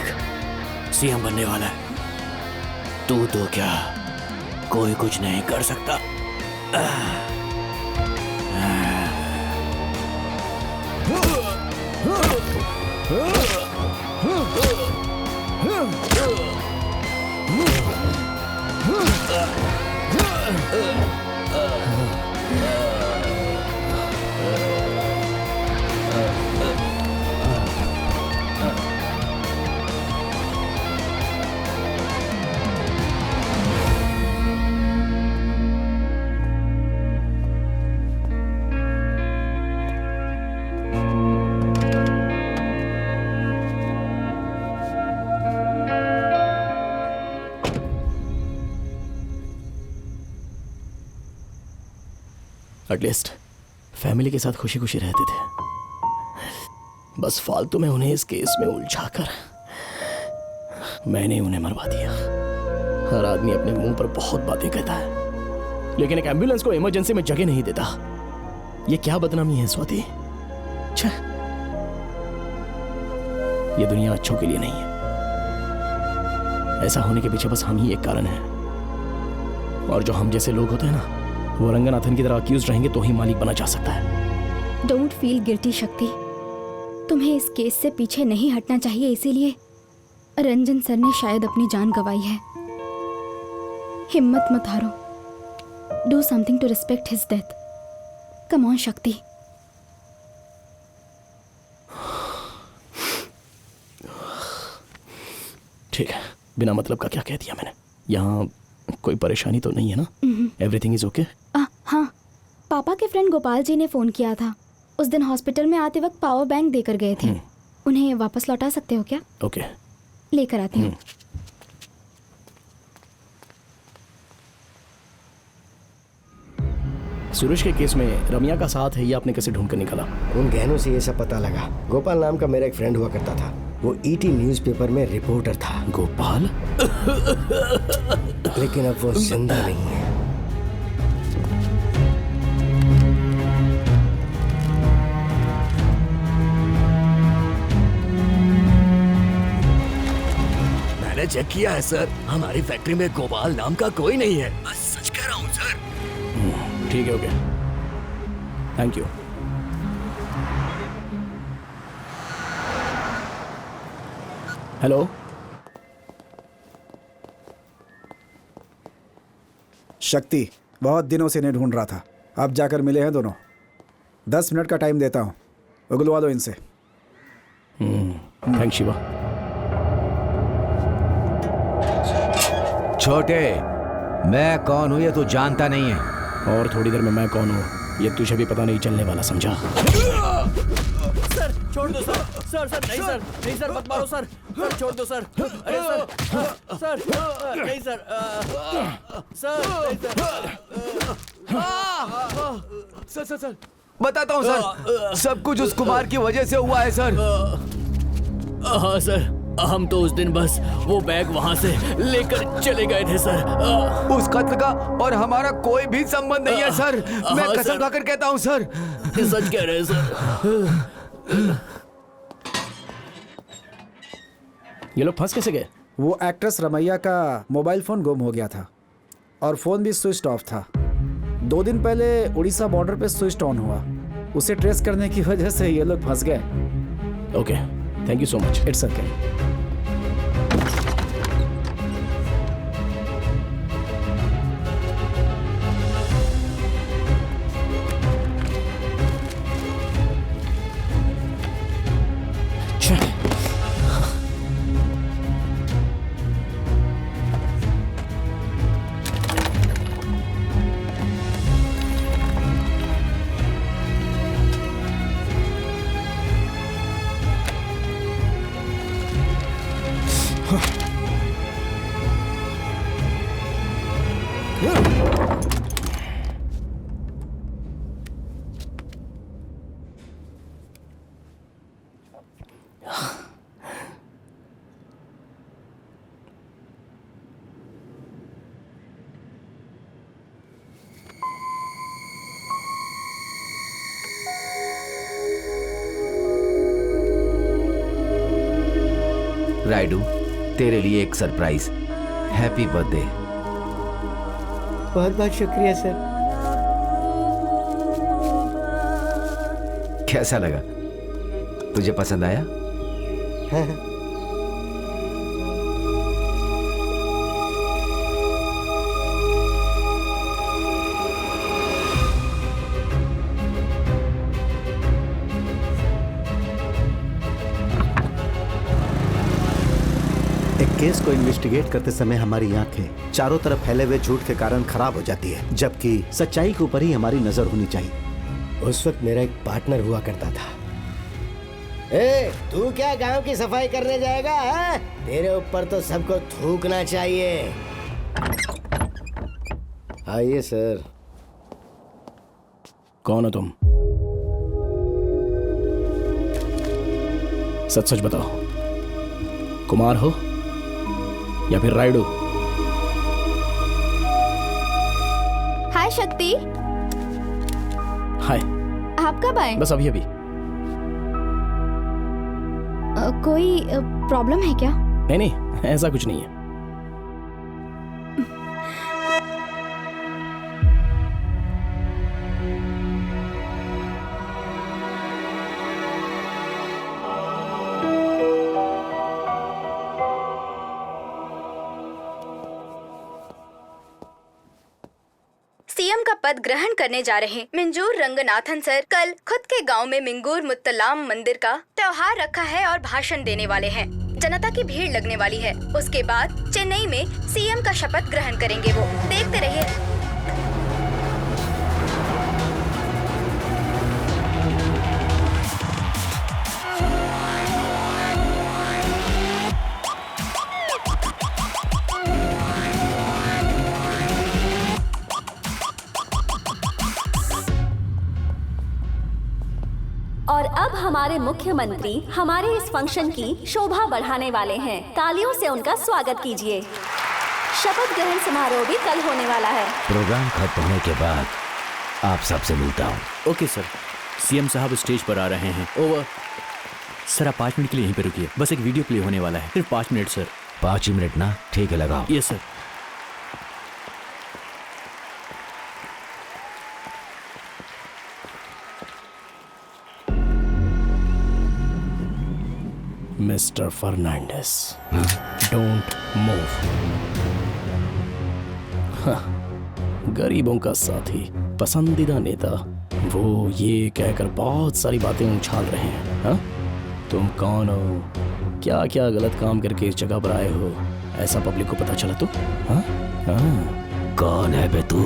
देख, सीएम बनने वाला है। तू तो क्या, कोई कुछ नहीं कर सकता। एटलीस्ट फैमिली के साथ खुशी खुशी रहते थे। बस फालतू में उन्हें इस केस में उलझाकर मैंने उन्हें मरवा दिया। हर आदमी अपने मुंह पर बहुत बातें कहता है, लेकिन एक एम्बुलेंस को इमरजेंसी में जगह नहीं देता। ये क्या बदनामी है स्वाति। छे, ये दुनिया अच्छों के लिए नहीं है। ऐसा होने के पीछे बस हम ही एक कारण है, और जो हम जैसे लोग होते हैं ना, वो रंगनाथन की तरह अक्यूज रहेंगे तो ही मालिक बना जा सकता है। डोंट फील गिल्टी शक्ति। तुम्हें इस केस से पीछे नहीं हटना चाहिए, इसीलिए रंजन सर ने शायद अपनी जान गंवाई है। हिम्मत मत हारो। Do something to respect his death. Come on Shakti. ठीक है, बिना मतलब का क्या कह दिया मैंने। यहाँ कोई परेशानी तो नहीं है ना? Everything is okay? हाँ, पापा के फ्रेंड गोपाल जी ने फोन किया था। उस दिन हॉस्पिटल में आते वक्त पावर बैंक देकर गए थे। उन्हें वापस लौटा सकते हो क्या? ओके, लेकर आती हूँ। सुरेश के केस में रम्या का साथ है, ये आपने कैसे ढूंढ कर निकाला? उन गहनों से ये सब पता लगा। गोपाल नाम का मेरा एक फ्रेंड हुआ करता था, वो ईटी न्यूज़पेपर में रिपोर्टर था। गोपाल? लेकिन अब वो जिंदा नहीं है। मैंने चेक किया है सर, हमारी फैक्ट्री में गोपाल नाम का कोई नहीं है। बस सच कह रहा हूँ सर। ठीक है, ओके, थैंक यू। हेलो, शक्ति, बहुत दिनों से इन्हें ढूंढ रहा था। अब जाकर मिले हैं दोनों। 10 मिनट का टाइम देता हूँ, उगलवा दो इनसे। थैंक शिवा। छोटे, मैं कौन हूँ ये तू जानता नहीं है। और थोड़ी देर में मैं कौन हूँ ये तुझे भी पता नहीं चलने वाला, समझा? सर छोड़ दो सर। सर सर नहीं सर, नहीं सर, मत मारो सर। सर छोड़ दो सर। अरे सर, सर नहीं सर, सर नहीं सर। सर सर बताता हूँ सर, सब कुछ उस कुमार की वजह से हुआ है सर। हाँ सर, हम तो उस दिन बस वो बैग वहाँ से लेकर चले गए थे सर। उस कत्ल का और हमारा कोई भी संबंध नहीं है सर। मैं कसम खाकर कहता हूँ सर। सच कह रहे हैं सर। ये लोग फंस कैसे गए? वो एक्ट्रेस रमैया का मोबाइल फ़ोन गुम हो गया था और फ़ोन भी स्विच ऑफ था। 2 दिन पहले उड़ीसा बॉर्डर पे स्विच ऑन हुआ। उसे ट्रेस करने की वजह से ये लोग फंस गए। Okay, thank you so much. It's okay. Raidu, तेरे लिए एक सरप्राइज। Happy birthday. बहुत बहुत शुक्रिया सर। कैसा लगा? तुझे पसंद आया? एक केस को इन्वेस्टिगेट करते समय हमारी आंखें चारों तरफ फैले हुए झूठ के कारण खराब हो जाती है, जबकि सच्चाई के ऊपर ही हमारी नजर होनी चाहिए। उस वक्त मेरा एक पार्टनर हुआ करता था। ए, तू क्या गांव की सफाई करने जाएगा है? तेरे ऊपर तो सबको थूकना चाहिए। आइए सर। कौन हो तुम? सच सच बताओ, कुमार हो या फिर राइडू? हाय शक्ति। हाय। आप कब आए? बस अभी अभी। कोई प्रॉब्लम है क्या? नहीं नहीं, ऐसा कुछ नहीं है। सीएम का पद ग्रहण करने जा रहे मिंजूर रंगनाथन सर कल खुद के गांव में मिंगूर मुत्तलाम मंदिर का त्योहार रखा है और भाषण देने वाले हैं। जनता की भीड़ लगने वाली है। उसके बाद चेन्नई में सीएम का शपथ ग्रहण करेंगे वो। देखते रहिए। और अब हमारे मुख्यमंत्री हमारे इस फंक्शन की शोभा बढ़ाने वाले हैं। तालियों से उनका स्वागत कीजिए। शपथ ग्रहण समारोह भी कल होने वाला है। प्रोग्राम खत्म होने के बाद आप सबसे मिलता हूँ। Okay sir. सीएम साहब स्टेज पर आ रहे हैं। ओवर। सर आप 5 मिनट के लिए यहीं पे रुकिए, बस एक वीडियो प्ले होने वाला है। सिर्फ 5 मिनट सर। 5 ही मिनट ना? ठीक है, लगाओ। Yes sir. Mister Fernandes, don't move. गरीबों का साथी, पसंदीदा नेता, वो ये कहकर बहुत सारी बातें उछाल रहे हैं। हाँ? तुम कौन हो? क्या क्या गलत काम करके इस जगह पर आए हो? ऐसा पब्लिक को पता चला तो? हाँ? हाँ? कौन है बे तू?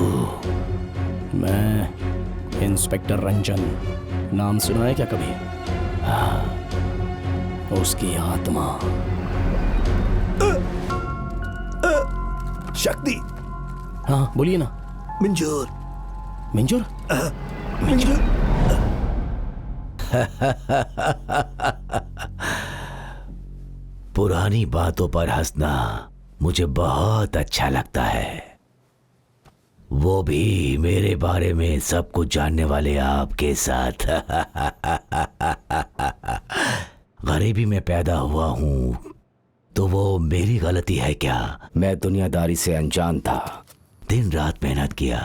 मैं इंस्पेक्टर रंजन। नाम सुना है क्या कभी? हाँ। उसकी आत्मा। शक्ति। हाँ बोलिए ना। मंजूर। मंजूर? मंजूर। पुरानी बातों पर हंसना मुझे बहुत अच्छा लगता है, वो भी मेरे बारे में सब कुछ जानने वाले आपके साथ। गरीबी में पैदा हुआ हूं तो वो मेरी गलती है क्या? मैं दुनियादारी से अनजान था, दिन रात मेहनत किया।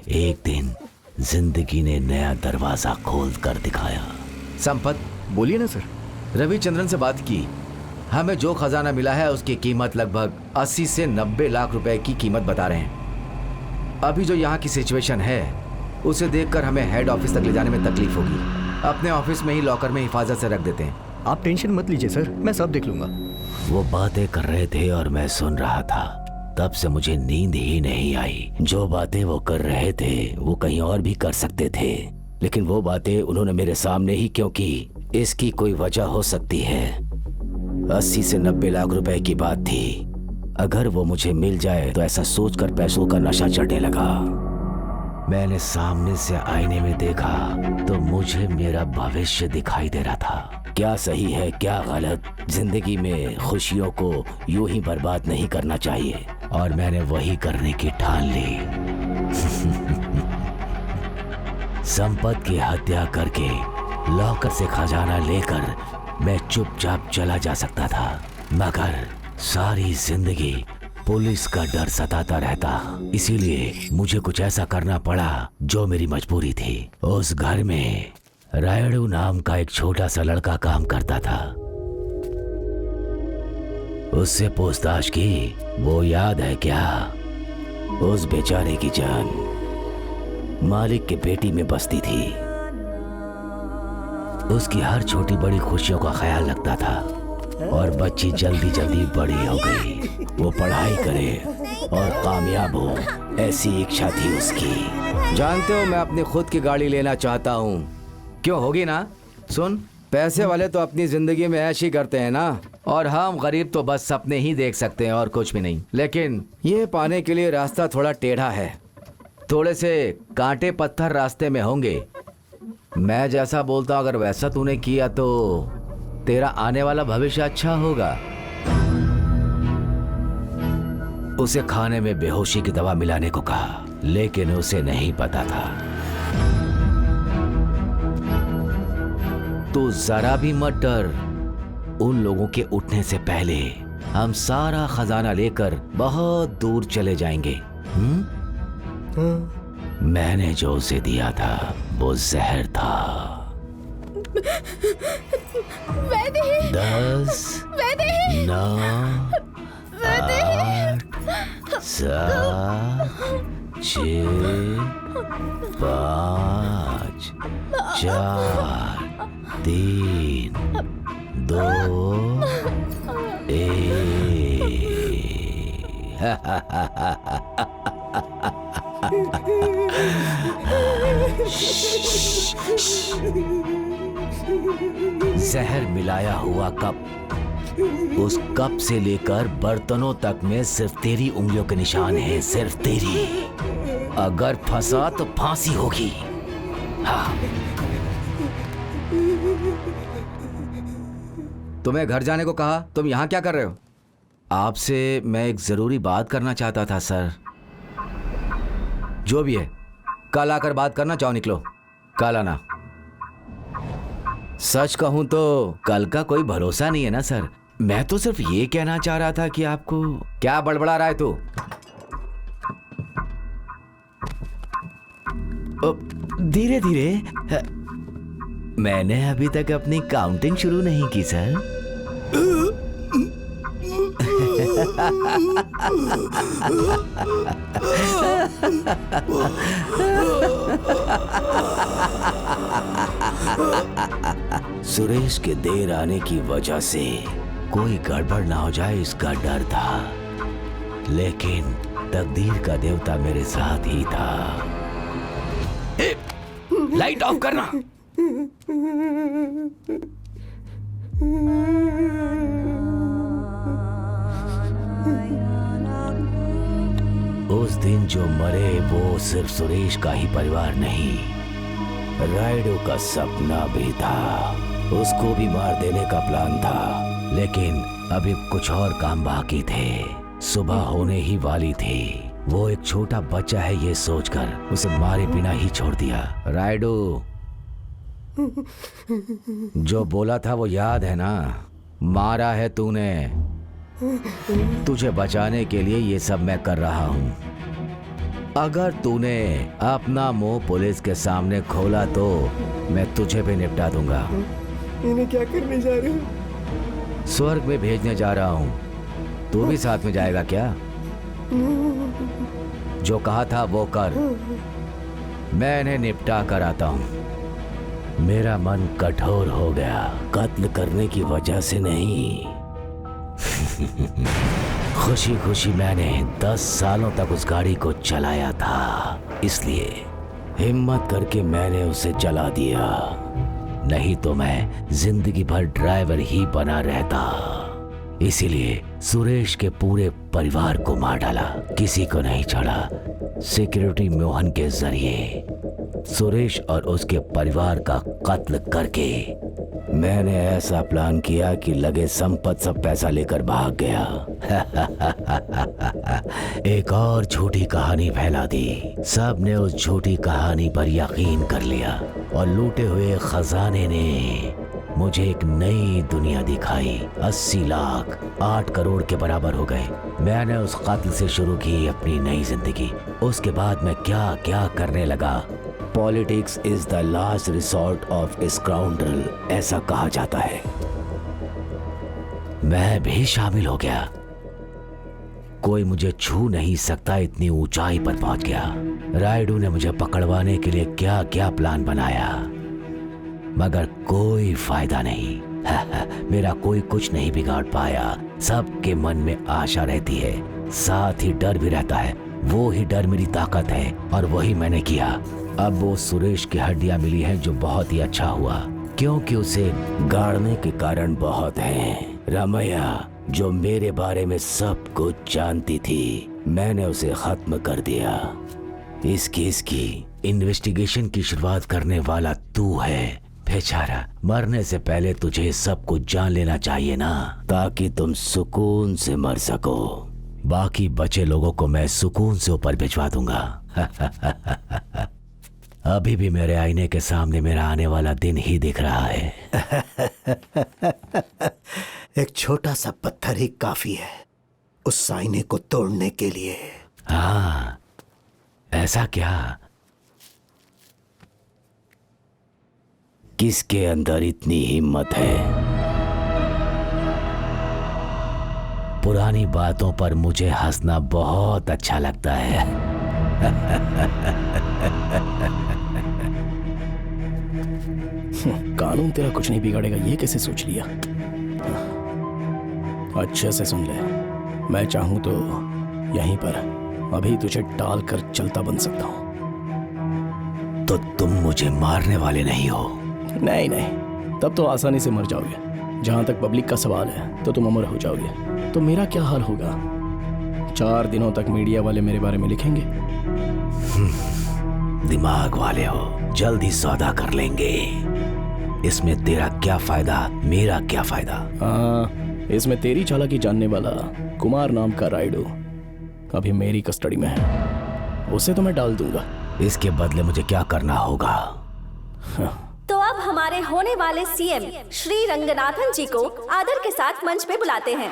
एक दिन जिंदगी ने नया दरवाजा खोल कर दिखाया। संपत, बोलिए ना सर। रविचंद्रन से बात की। हमें जो खजाना मिला है उसकी कीमत लगभग 80 से 90 लाख रुपए की कीमत बता रहे हैं। अभी जो यहाँ की सिचुएशन है उसे देखकर हमें हेड ऑफिस तक ले जाने में तकलीफ होगी। अपने ऑफिस में ही लॉकर में हिफाजत से रख देते हैं। आप टेंशन मत लीजिए सर, मैं सब देख लूंगा। वो बातें कर रहे थे और मैं सुन रहा था। तब से मुझे नींद ही नहीं आई। जो बातें वो कर रहे थे वो कहीं और भी कर सकते थे, लेकिन वो बातें उन्होंने मेरे सामने ही क्यों की? इसकी कोई वजह हो सकती है। 80 से 90 लाख रुपए की बात थी। अगर वो मुझे मिल जाए तो ऐसा सोचकर पैसों का नशा चढ़ने लगा। मैंने सामने से आईने में देखा तो मुझे मेरा भविष्य दिखाई दे रहा था। क्या सही है क्या गलत, जिंदगी में खुशियों को यूं ही बर्बाद नहीं करना चाहिए, और मैंने वही करने की ठान ली। संपत की हत्या करके लॉकर से खजाना लेकर मैं चुपचाप चला जा सकता था, मगर सारी जिंदगी पुलिस का डर सताता रहता, इसीलिए मुझे कुछ ऐसा करना पड़ा जो मेरी मजबूरी थी। उस घर में रायडू नाम का एक छोटा सा लड़का काम करता था। उससे पूछताछ की, वो याद है क्या? उस बेचारे की जान मालिक के बेटी में बसती थी। उसकी हर छोटी बड़ी खुशियों का ख्याल रखता था और बच्ची जल्दी जल्दी बड़ी हो गई। वो पढ़ाई करे और कामयाब हो, ऐसी इच्छा थी उसकी। जानते हो, मैं अपनी खुद की गाड़ी लेना चाहता हूँ। क्यों, होगी ना? सुन, पैसे वाले तो अपनी जिंदगी में ऐश ही करते हैं ना, और हम गरीब तो बस सपने ही देख सकते हैं और कुछ भी नहीं। लेकिन ये पाने के लिए रास्ता थोड़ा टेढ़ा है, थोड़े से कांटे पत्थर रास्ते में होंगे। मैं जैसा बोलता हूँ अगर वैसा तूने किया तो तेरा आने वाला भविष्य अच्छा होगा। उसे खाने में बेहोशी की दवा मिलाने को कहा, लेकिन उसे नहीं पता था। तो जरा भी मत डर, उन लोगों के उठने से पहले हम सारा खजाना लेकर बहुत दूर चले जाएंगे। मैंने जो उसे दिया था वो जहर था। 10, 9, 8, 7, 6, 5, 4, 3, 2, 1। जहर मिलाया हुआ कप, उस कप से लेकर बर्तनों तक में सिर्फ तेरी उंगलियों के निशान हैं, सिर्फ तेरी। अगर फंसा तो फांसी होगी। हाँ। तुम्हें घर जाने को कहा, तुम यहाँ क्या कर रहे हो? आपसे मैं एक जरूरी बात करना चाहता था सर। जो भी है, कल आकर बात करना, चाहो निकलो, कल आना। सच कहूं तो कल का कोई भरोसा नहीं है ना सर। मैं तो सिर्फ ये कहना चाह रहा था कि आपको। क्या बड़बड़ा रहा है तू? धीरे धीरे। मैंने अभी तक अपनी काउंटिंग शुरू नहीं की सर। सुरेश के देर आने की वजह से कोई गड़बड़ ना हो जाए इसका डर था, लेकिन तकदीर का देवता मेरे साथ ही था। लाइट ऑफ करना। उस दिन जो मरे वो सिर्फ सुरेश का ही परिवार नहीं, रायडू का सपना भी था। उसको भी मार देने का प्लान था, लेकिन अभी कुछ और काम बाकी थे। सुबह होने ही वाली थी। वो एक छोटा बच्चा है ये सोचकर उसे मारे बिना ही छोड़ दिया। रायडू, जो बोला था वो याद है ना? मारा है तूने। तुझे बचाने के लिए ये सब मैं कर रहा हूँ। अगर तूने अपना मुंह पुलिस के सामने खोला तो मैं तुझे भी निपटा दूंगा। इन्हें क्या करने जा रहे हो? स्वर्ग में भेजने जा रहा हूँ। तू भी साथ में जाएगा क्या? जो कहा था वो कर। मैं इन्हें निपटा कर आता हूँ। मेरा मन कठोर हो गया, कत्ल करने की वजह से नहीं। खुशी खुशी मैंने 10 सालों तक उस गाड़ी को चलाया था, इसलिए हिम्मत करके मैंने उसे जला दिया। नहीं तो मैं जिंदगी भर ड्राइवर ही बना रहता। इसीलिए सुरेश के पूरे परिवार को मार डाला, किसी को नहीं छोड़ा। सिक्योरिटी मोहन के जरिए सुरेश और उसके परिवार का कत्ल करके मैंने ऐसा प्लान किया कि लगे संपत्ति सब पैसा लेकर भाग गया। एक और झूठी कहानी फैला दी। सब ने उस झूठी कहानी पर यकीन कर लिया और लूटे हुए खजाने ने मुझे एक नई दुनिया दिखाई। 80 लाख 8 करोड़ के बराबर हो गए। मैंने उस कातिल से शुरू की अपनी नई जिंदगी। उसके बाद मैं क्या क्या करने लगा। Politics is the last resort of scoundrel, ऐसा कहा जाता है। मैं भी शामिल हो गया। कोई मुझे छू नहीं सकता, इतनी ऊंचाई पर पहुंच गया। रायडू ने मुझे पकड़वाने के लिए क्या क्या प्लान बनाया, मगर कोई फायदा नहीं। मेरा कोई कुछ नहीं बिगाड़ पाया। सबके मन में आशा रहती है, साथ ही डर भी रहता है। वो ही डर मेरी ताकत है और वही मैंने किया। अब वो सुरेश की हड्डियां मिली हैं, जो बहुत ही अच्छा हुआ, क्योंकि उसे गाड़ने के कारण बहुत हैं। रामैया जो मेरे बारे में सब कुछ जानती थी, मैंने उसे खत्म कर दिया। इसकी इन्वेस्टिगेशन की शुरुआत करने वाला तू है। बेचारा, मरने से पहले तुझे सब कुछ जान लेना चाहिए ना, ताकि तुम सुकून से मर सको। बाकी बचे लोगों को मैं सुकून से ऊपर भिजवा दूंगा। अभी भी मेरे आईने के सामने मेरा आने वाला दिन ही दिख रहा है। एक छोटा सा पत्थर ही काफी है उस आईने को तोड़ने के लिए। हाँ, ऐसा क्या? किसके अंदर इतनी हिम्मत है? पुरानी बातों पर मुझे हंसना बहुत अच्छा लगता है। कानून तेरा कुछ नहीं बिगाड़ेगा, ये कैसे सोच लिया? अच्छे से सुन ले, मैं चाहूं तो यहीं पर अभी तुझे टाल कर चलता बन सकता हूं। तो तुम मुझे मारने वाले नहीं हो? नहीं नहीं, तब तो आसानी से मर जाओगे। जहां तक पब्लिक का सवाल है तो तुम अमर हो जाओगे। तो मेरा क्या हाल होगा? 4 दिनों तक मीडिया वाले मेरे बारे में लिखेंगे। दिमाग वाले हो, जल्दी सौदा कर लेंगे। इसमें तेरा क्या फायदा, मेरा क्या फायदा? हाँ, इसमें तेरी चालाकी जानने वाला कुमार नाम का राइडू अभी मेरी कस्टडी में है। उसे तो मैं डाल दूंगा। इसके बदले मुझे क्या करना होगा? तो अब हमारे होने वाले सीएम श्री रंगनाथन जी को आदर के साथ मंच पे बुलाते हैं।